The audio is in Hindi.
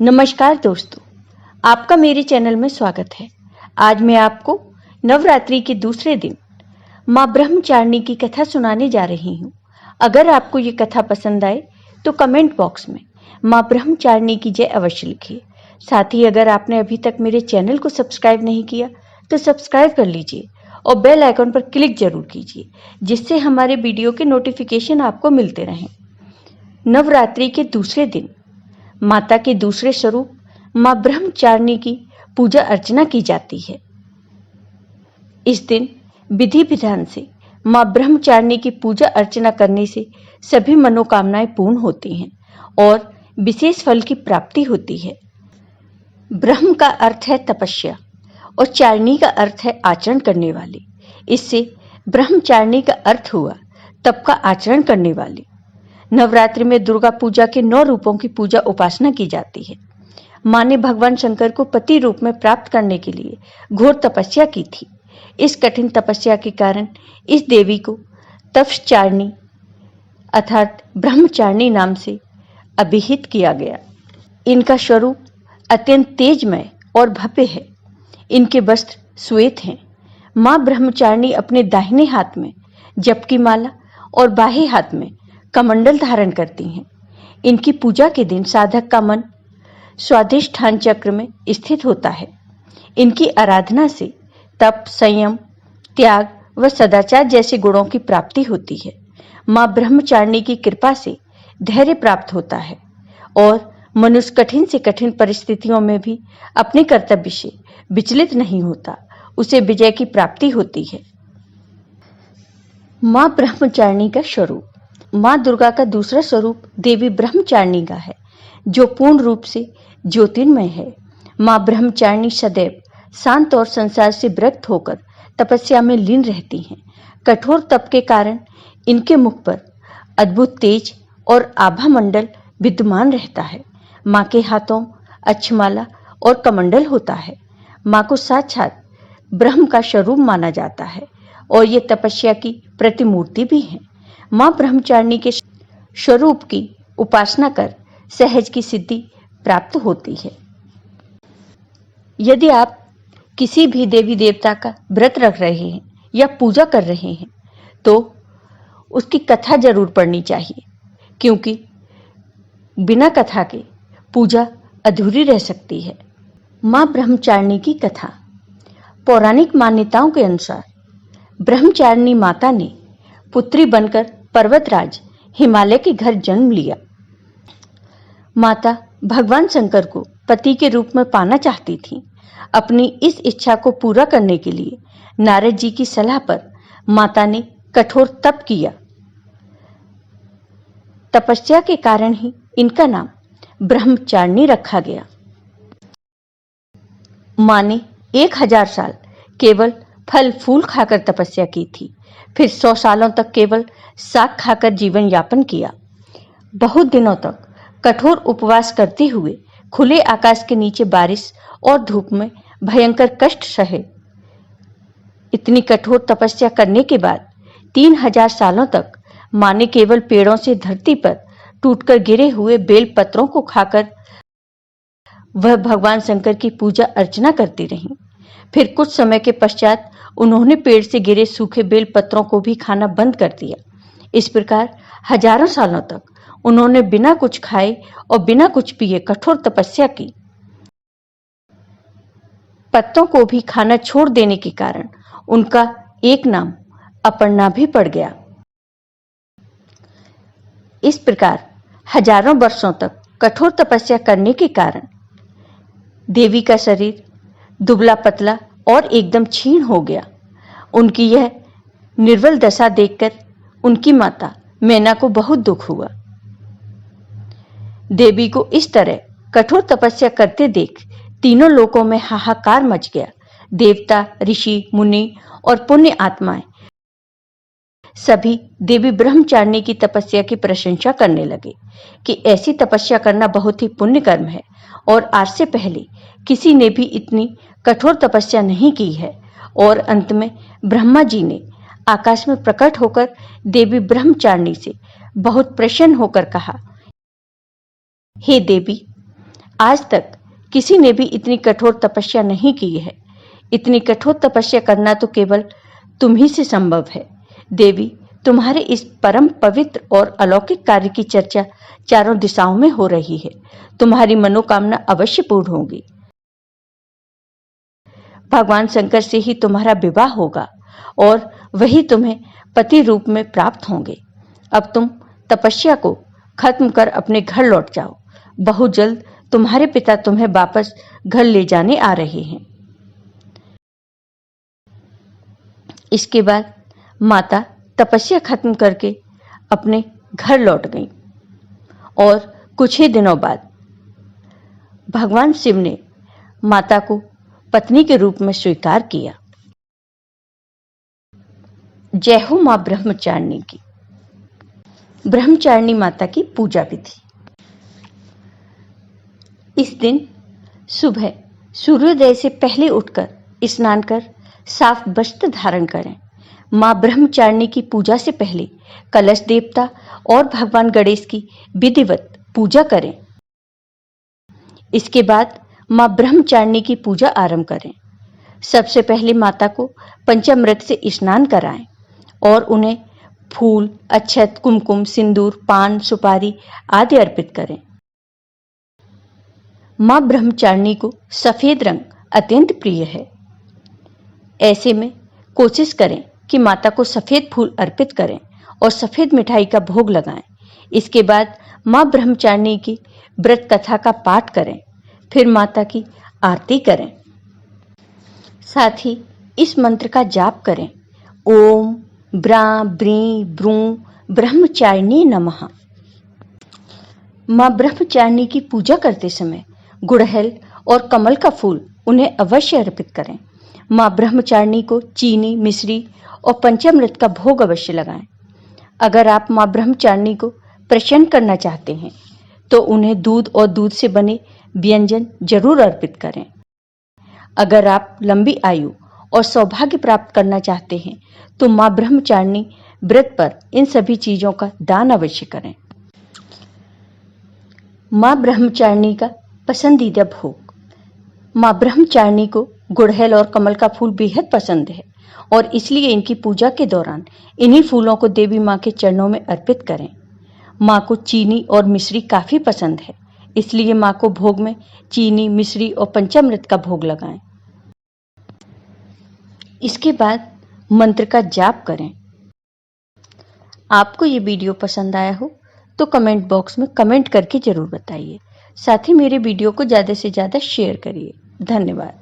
नमस्कार दोस्तों, आपका मेरे चैनल में स्वागत है। आज मैं आपको नवरात्रि के दूसरे दिन माँ ब्रह्मचारिणी की कथा सुनाने जा रही हूँ। अगर आपको ये कथा पसंद आए तो कमेंट बॉक्स में माँ ब्रह्मचारिणी की जय अवश्य लिखिए। साथ ही अगर आपने अभी तक मेरे चैनल को सब्सक्राइब नहीं किया तो सब्सक्राइब कर लीजिए और बेल आइकन पर क्लिक जरूर कीजिए, जिससे हमारे वीडियो के नोटिफिकेशन आपको मिलते रहें। नवरात्रि के दूसरे दिन माता के दूसरे स्वरूप मां ब्रह्मचारिणी की पूजा अर्चना की जाती है। इस दिन विधि विधान से मां ब्रह्मचारिणी की पूजा अर्चना करने से सभी मनोकामनाएं पूर्ण होती हैं और विशेष फल की प्राप्ति होती है। ब्रह्म का अर्थ है तपस्या और चारिणी का अर्थ है आचरण करने वाली। इससे ब्रह्मचारिणी का अर्थ हुआ तप का आचरण करने वाली। नवरात्रि में दुर्गा पूजा के 9 रूपों की पूजा उपासना की जाती है। मां ने भगवान शंकर को पति रूप में प्राप्त करने के लिए घोर तपस्या की थी। इस कठिन तपस्या के कारण इस देवी को तपश्चारिणी अर्थात ब्रह्मचारिणी नाम से अभिहित किया गया। इनका स्वरूप अत्यंत तेजमय और भव्य है। इनके वस्त्र श्वेत हैं। मां ब्रह्मचारिणी अपने दाहिने हाथ में जप की माला और बाएं हाथ में कमंडल धारण करती हैं। इनकी पूजा के दिन साधक का मन स्वाधिष्ठान चक्र में स्थित होता है। इनकी आराधना से तप, संयम, त्याग व सदाचार जैसे गुणों की प्राप्ति होती है। मां ब्रह्मचारिणी की कृपा से धैर्य प्राप्त होता है और मनुष्य कठिन से कठिन परिस्थितियों में भी अपने कर्तव्य से विचलित नहीं होता, उसे विजय की प्राप्ति होती है। मां ब्रह्मचारिणी का स्वरूप। मां दुर्गा का दूसरा स्वरूप देवी ब्रह्मचारिणी का है, जो पूर्ण रूप से ज्योतिर्मय है। मां ब्रह्मचारिणी सदैव शांत और संसार से विरक्त होकर तपस्या में लीन रहती हैं। कठोर तप के कारण इनके मुख पर अद्भुत तेज और आभा मंडल विद्यमान रहता है। मां के हाथों अक्षमाला और कमंडल होता है। मां को साक्षात ब्रह्म का स्वरूप माना जाता है और ये तपस्या की प्रतिमूर्ति भी है। मां ब्रह्मचारिणी के स्वरूप की उपासना कर सहज की सिद्धि प्राप्त होती है। यदि आप किसी भी देवी देवता का व्रत रख रहे हैं या पूजा कर रहे हैं तो उसकी कथा जरूर पढ़नी चाहिए, क्योंकि बिना कथा के पूजा अधूरी रह सकती है। मां ब्रह्मचारिणी की कथा। पौराणिक मान्यताओं के अनुसार ब्रह्मचारिणी माता ने पुत्री बनकर पर्वतराज हिमालय के घर जन्म लिया। माता भगवान शंकर को पति के रूप में पाना चाहती थी। अपनी इस इच्छा को पूरा करने के लिए नारद जी की सलाह पर माता ने कठोर तप किया। तपस्या के कारण ही इनका नाम ब्रह्मचारिणी रखा गया। मां ने 1000 साल केवल फल फूल खाकर तपस्या की थी, फिर 100 सालों तक केवल साग खाकर जीवन यापन किया। बहुत दिनों तक कठोर उपवास करते हुए खुले आकाश के नीचे बारिश और धूप में भयंकर कष्ट सहे। इतनी कठोर तपस्या करने के बाद 3000 सालों तक मां ने केवल पेड़ों से धरती पर टूटकर गिरे हुए बेल पत्रों को खाकर वह भगवान शंकर की पूजा अर्चना करती रहीं। फिर कुछ समय के पश्चात उन्होंने पेड़ से गिरे सूखे बेल पत्रों को भी खाना बंद कर दिया। इस प्रकार हजारों सालों तक उन्होंने बिना कुछ खाए और बिना कुछ पिए कठोर तपस्या की। पत्तों को भी खाना छोड़ देने के कारण उनका एक नाम अपर्णा भी पड़ गया। इस प्रकार हजारों वर्षों तक कठोर तपस्या करने के कारण देवी का शरीर दुबला पतला और एकदम क्षीण हो गया। उनकी यह निर्बल दशा देखकर उनकी माता मैना को बहुत दुख हुआ। देवी को इस तरह कठोर तपस्या करते देख तीनों लोकों में हाहाकार मच गया। देवता, ऋषि, मुनि और पुण्य आत्माएं सभी देवी ब्रह्मचारिणी की तपस्या की प्रशंसा करने लगे कि ऐसी तपस्या करना बहुत ही पुण्य कर्म है और आज से पहले किसी ने भी इतनी कठोर तपस्या नहीं की है। और अंत में ब्रह्मा जी ने आकाश में प्रकट होकर देवी ब्रह्मचारिणी से बहुत प्रसन्न होकर कहा, हे देवी, आज तक किसी ने भी इतनी कठोर तपस्या नहीं की है। इतनी कठोर तपस्या करना तो केवल तुम ही से संभव है। देवी, तुम्हारे इस परम पवित्र और अलौकिक कार्य की चर्चा चारों दिशाओं में हो रही है। तुम्हारी मनोकामना अवश्य पूर्ण होगी। भगवान शंकर से ही तुम्हारा विवाह होगा और वही तुम्हें पति रूप में प्राप्त होंगे। अब तुम तपस्या को खत्म कर अपने घर लौट जाओ। बहुत जल्द तुम्हारे पिता तुम्हें वापस घर ले जाने आ रहे हैं। इसके बाद माता तपस्या खत्म करके अपने घर लौट गईं और कुछ ही दिनों बाद भगवान शिव ने माता को पत्नी के रूप में स्वीकार किया। जय हो मां ब्रह्मचारिणी की। ब्रह्मचारिणी माता की पूजा विधि। इस दिन सुबह सूर्योदय से पहले उठकर स्नान कर साफ वस्त्र धारण करें। मां ब्रह्मचारिणी की पूजा से पहले कलश देवता और भगवान गणेश की विधिवत पूजा करें। इसके बाद मां ब्रह्मचारिणी की पूजा आरंभ करें। सबसे पहले माता को पंचामृत से स्नान कराएं और उन्हें फूल, अक्षत, कुमकुम, सिंदूर, पान, सुपारी आदि अर्पित करें। मां ब्रह्मचारिणी को सफेद रंग अत्यंत प्रिय है। ऐसे में कोशिश करें कि माता को सफेद फूल अर्पित करें और सफेद मिठाई का भोग लगाएं। इसके बाद मां ब्रह्मचारिणी की व्रत कथा का पाठ करें, फिर माता की आरती करें। साथ ही इस मंत्र का जाप करें, ओम ब्रा ब्री ब्रू ब्रह्मचारिणी नमः। मां ब्रह्मचारिणी की पूजा करते समय गुड़हल और कमल का फूल उन्हें अवश्य अर्पित करें। मां ब्रह्मचारिणी को चीनी, मिश्री और पंचामृत का भोग अवश्य लगाएं। अगर आप मां ब्रह्मचारिणी को प्रसन्न करना चाहते हैं तो उन्हें दूध और दूध से बने व्यंजन जरूर अर्पित करें। अगर आप लंबी आयु और सौभाग्य प्राप्त करना चाहते हैं तो मां ब्रह्मचारिणी व्रत पर इन सभी चीजों का दान अवश्य करें। मां ब्रह्मचारिणी का पसंदीदा भोग। मां ब्रह्मचारिणी को गुड़हल और कमल का फूल बेहद पसंद है और इसलिए इनकी पूजा के दौरान इन्हीं फूलों को देवी मां के चरणों में अर्पित करें। मां को चीनी और मिश्री काफी पसंद है, इसलिए मां को भोग में चीनी, मिश्री और पंचामृत का भोग लगाएं। इसके बाद मंत्र का जाप करें। आपको ये वीडियो पसंद आया हो तो कमेंट बॉक्स में कमेंट करके जरूर बताइए। साथ ही मेरे वीडियो को ज़्यादा से ज़्यादा शेयर करिए। धन्यवाद।